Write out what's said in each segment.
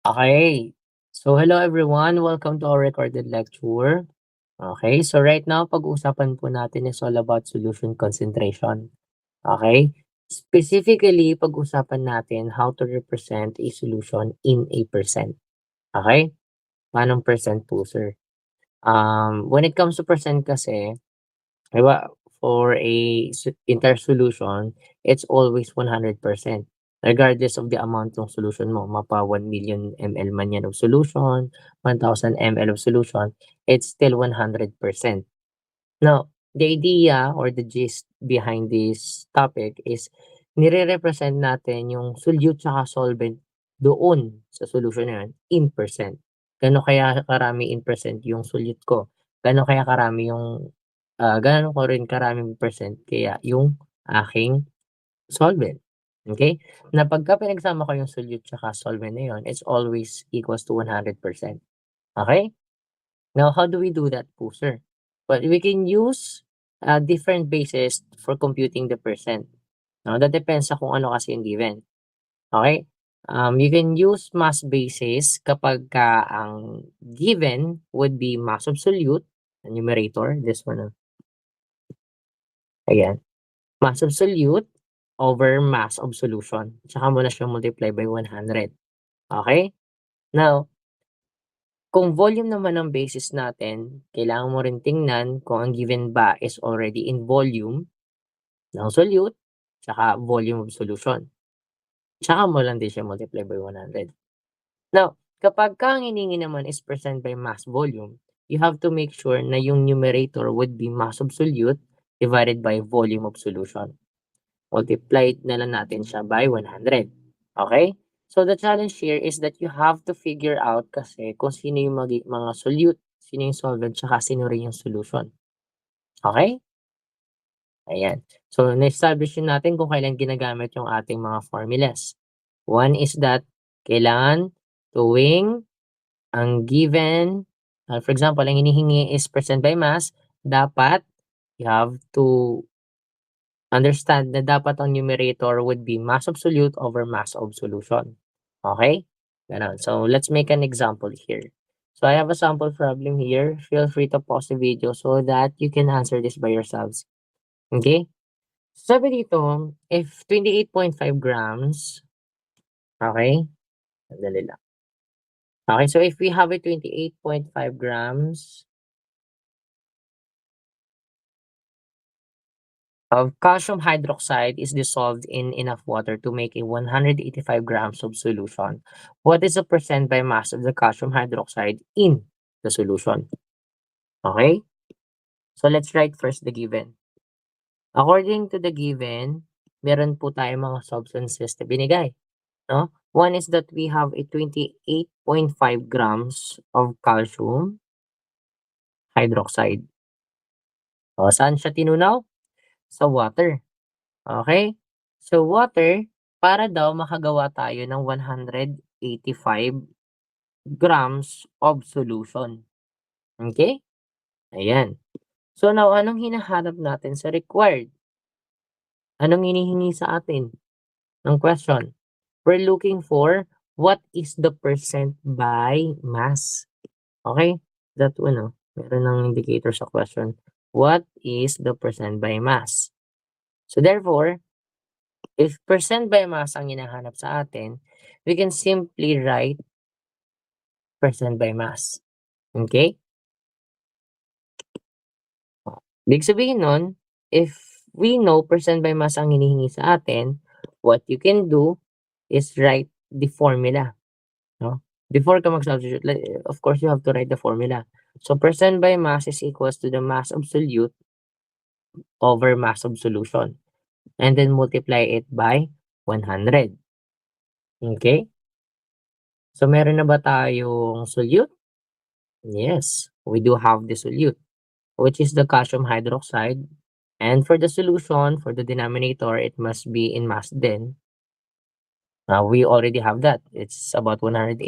Okay. So hello everyone, welcome to our recorded lecture. Okay, so right now pag-uusapan po natin is all about solution concentration. Okay? Specifically, pag-usapan natin how to represent a solution in a percent. Okay? Paanong percent po, sir? When it comes to percent kasi, diba, for entire solution, it's always 100%. Regardless of the amount ng solution mo, mapa 1,000,000 ml man yan of solution, 1,000 ml of solution, it's still 100%. Now, the idea or the gist behind this topic is nire-represent natin yung solute tsaka solvent doon sa solution na yun in percent. Gaano kaya karami in percent yung solute ko? Gaano kaya karami yung gaano ko rin karaming percent kaya yung aking solvent, okay? Na pagka pinagsama ko yung solute tsaka solvent na yun, it's always equals to 100%, okay? Now, how do we do that po, sir? Well, we can use different bases for computing the percent. No, that depends sa kung ano kasi yung given. Okay? You can use mass basis kapag ang given would be mass of solute, the numerator, this one. Ayan. Mass of solute over mass of solution. Tsaka mo na siya multiply by 100. Okay? Now, kung volume naman ang basis natin, kailangan mo rin tingnan kung ang given ba is already in volume ng solute, tsaka volume of solution. Tsaka mo lang din siya multiply by 100. Now, kapag ang hiningi naman is percent by mass volume, you have to make sure na yung numerator would be mass of solute divided by volume of solution. Multiply na lang natin siya by 100. Okay? So the challenge here is that you have to figure out kasi kung sino yung mga solute, sino yung solvent, tsaka sino rin yung solution. Okay? Ayan. So na-establish natin kung kailan ginagamit yung ating mga formulas. One is that kailangan tuwing ang given, for example, ang hinihingi is percent by mass, dapat you have to understand na dapat ang numerator would be mass of solute over mass of solution. Okay? Ganon. So, let's make an example here. So, I have a sample problem here. Feel free to pause the video so that you can answer this by yourselves. Okay? Sabi dito, if 28.5 grams, okay? Sandali lang. Okay, so if we have a 28.5 grams of calcium hydroxide is dissolved in enough water to make a 185 grams of solution. What is the percent by mass of the calcium hydroxide in the solution? Okay? So let's write first the given. According to the given, meron po tayong mga substances na binigay. No? One is that we have a 28.5 grams of calcium hydroxide. O, saan siya tinunaw? Sa water. Okay? So water, para daw makagawa tayo ng 185 grams of solution. Okay? Ayan. So now, anong hinahanap natin sa required? Anong hinihingi sa atin ng question? We're looking for what is the percent by mass. Okay? That one, meron ng indicator sa question. What is the percent by mass? So therefore, if percent by mass ang hinahanap sa atin, we can simply write percent by mass. Okay? Ibig sabihin nun, if we know percent by mass ang hinihingi sa atin, what you can do is write the formula. No? Before ka mag-substitute, of course, you have to write the formula. So, percent by mass is equals to the mass of solute over mass of solution. And then multiply it by 100. Okay? So, meron na ba tayong solute? Yes, we do have the solute, which is the calcium hydroxide. And for the solution, for the denominator, it must be in mass din. We already have that. It's about 185.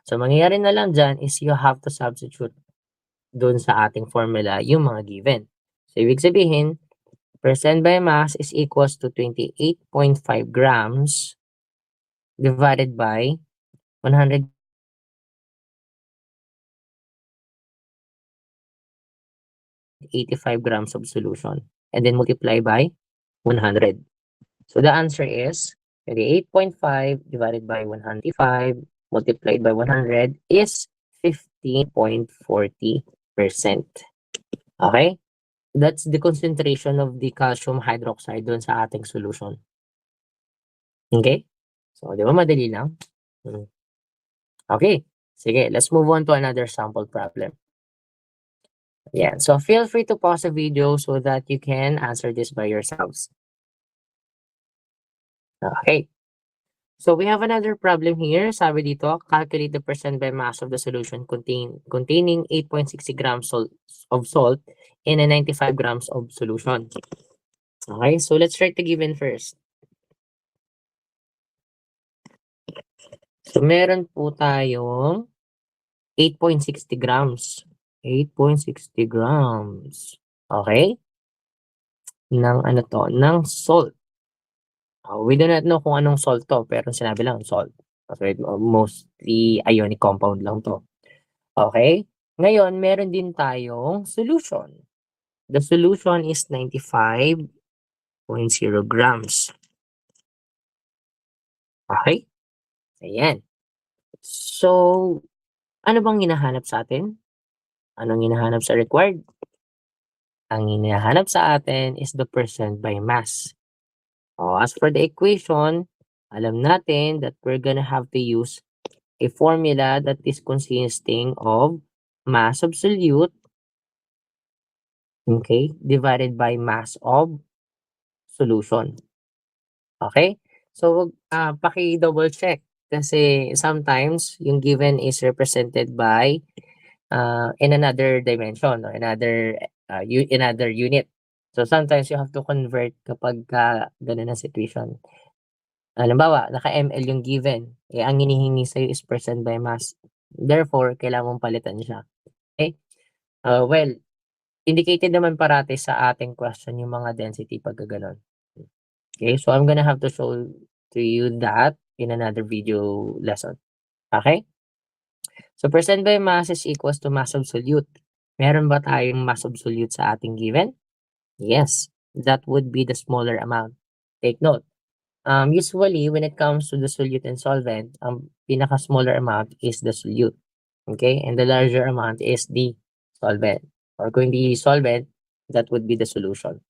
So, mangyayari na lang dyan is you have to substitute dun sa ating formula yung mga given. So, ibig sabihin, percent by mass is equals to 28.5 grams divided by 185 grams of solution and then multiply by 100. So the answer is 38.5 divided by 105 multiplied by 100 is 15.40%. Okay? That's the concentration of the calcium hydroxide dun sa ating solution. Okay? So, di ba madali lang? Okay. Sige, let's move on to another sample problem. Yeah, so feel free to pause the video so that you can answer this by yourselves. Okay. So we have another problem here. Sabi dito, calculate the percent by mass of the solution containing 8.60 grams of salt in a 95 grams of solution. Okay, so let's write the given first. So meron po tayong 8.60 grams. 8.60 grams. Okay? Ng salt. We do not know kung anong salt to, pero sinabi lang salt. Okay, mostly ionic compound lang to. Okay? Ngayon, meron din tayong solution. The solution is 95.0 grams. Okay? Ayan. So, ano bang hinahanap sa atin? Anong hinahanap sa required? Ang hinahanap sa atin is the percent by mass. As for the equation, alam natin that we're gonna have to use a formula that is consisting of mass of solute, okay, divided by mass of solution. Okay? So, paki-double check kasi sometimes yung given is represented by in another dimension or another unit. So, sometimes you have to convert kapag ganun ang situation. Halimbawa, naka-ml yung given, ang hinihingi sa'yo is percent by mass. Therefore, kailangan mong palitan siya. Okay? Well, indicated naman parati sa ating question yung mga density pagka ganun. Okay, so I'm gonna have to show to you that in another video lesson. Okay? So, percent by mass is equals to mass of solute. Meron ba tayong mass of solute sa ating given? Yes, that would be the smaller amount. Take note. Usually, when it comes to the solute and solvent, pinaka-smaller amount is the solute. Okay? And the larger amount is the solvent. Or kung hindi solvent, that would be the solution.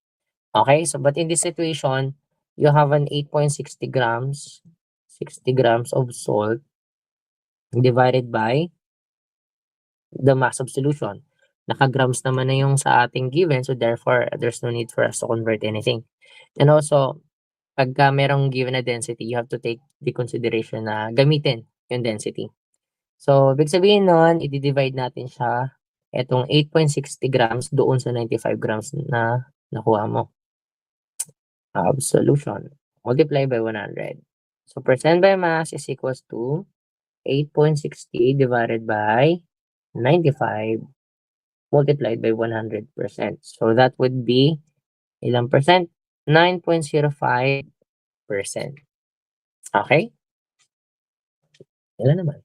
Okay? So, but in this situation, you have an 8.60 grams, 60 grams of salt divided by the mass of solution. Naka-grams naman na yung sa ating given, so therefore, there's no need for us to convert anything. And also, pagka merong given na density, you have to take the consideration na gamitin yung density. So, ibig sabihin nun, i-divide natin siya, etong 8.60 grams doon sa 95 grams na nakuha mo. Solution, multiply by 100. So, percent by mass is equals to 8.60 divided by 95 multiplied by 100%. So, that would be ilang percent? 9.05%. Okay? Ilan naman?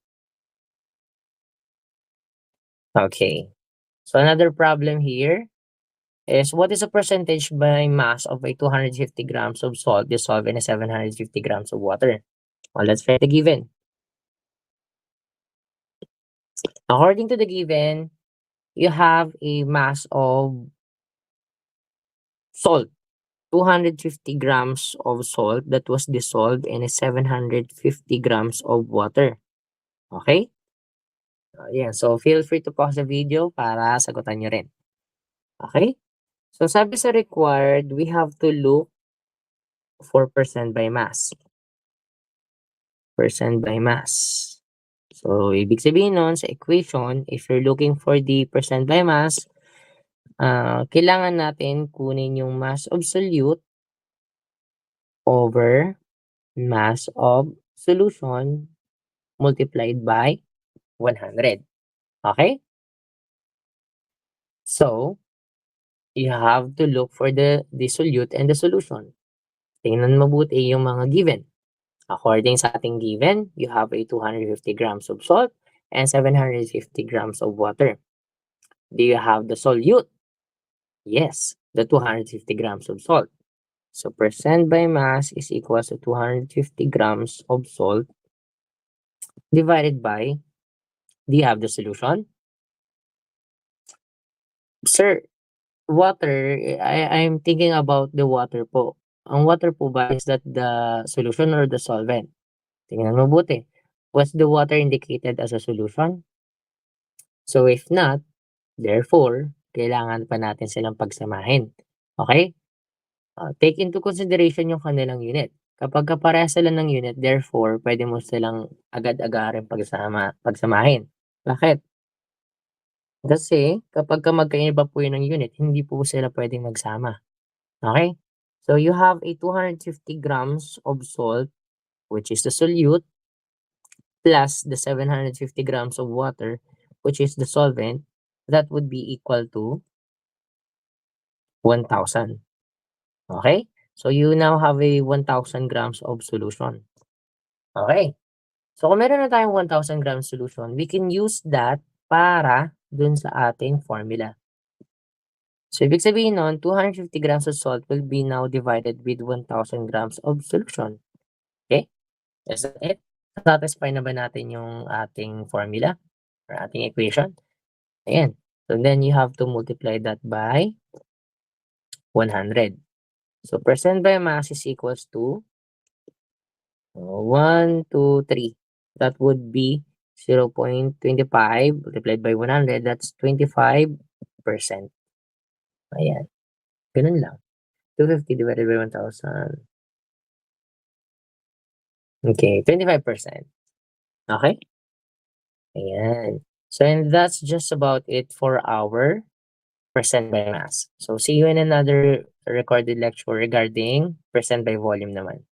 Okay. So, another problem here is what is the percentage by mass of a 250 grams of salt dissolved in a 750 grams of water? Well, let's write the given. According to the given, you have a mass of salt, 250 grams of salt that was dissolved in a 750 grams of water. Okay? Yeah, so feel free to pause the video para sagutan nyo rin. Okay? So sabi sa required, we have to look for percent by mass. Percent by mass. So, ibig sabihin nun sa equation, if you're looking for the percent by mass, kailangan natin kunin yung mass of solute over mass of solution multiplied by 100. Okay? So, you have to look for the solute and the solution. Tingnan mabuti yung mga given. According sa ating given, you have a 250 grams of salt and 750 grams of water. Do you have the solute? Yes, the 250 grams of salt. So percent by mass is equals to 250 grams of salt divided by, do you have the solution? Sir, water, I'm thinking about the water po. Ang water po ba, is that the solution or the solvent? Tingnan mabuti. Was the water indicated as a solution? So if not, therefore, kailangan pa natin silang pagsamahin. Okay? Take into consideration yung kanilang unit. Kapag parehas sila ng unit, therefore, pwede mo silang agad-agaran pagsamahin. Bakit? Kasi kapagka magkaiba po yun ng unit, hindi po sila pwedeng magsama. Okay? So you have a 250 grams of salt, which is the solute, plus the 750 grams of water, which is the solvent. That would be equal to 1,000. Okay? So you now have a 1,000 grams of solution. Okay? So kung meron na tayong 1,000 grams solution, we can use that para dun sa ating formula. So ibig sabihin nun, 250 grams of salt will be now divided with 1,000 grams of solution. Okay? Is that it? Satisfy na ba natin yung ating formula or ating equation? Ayan. So then you have to multiply that by 100. So percent by mass is equals to 1, 2, 3. That would be 0.25 multiplied by 100. That's 25%. Ayan. Ganun lang. 250 divided by 1,000. Okay, 25%. Okay? Ayan. So, and that's just about it for our percent by mass. So, see you in another recorded lecture regarding percent by volume naman.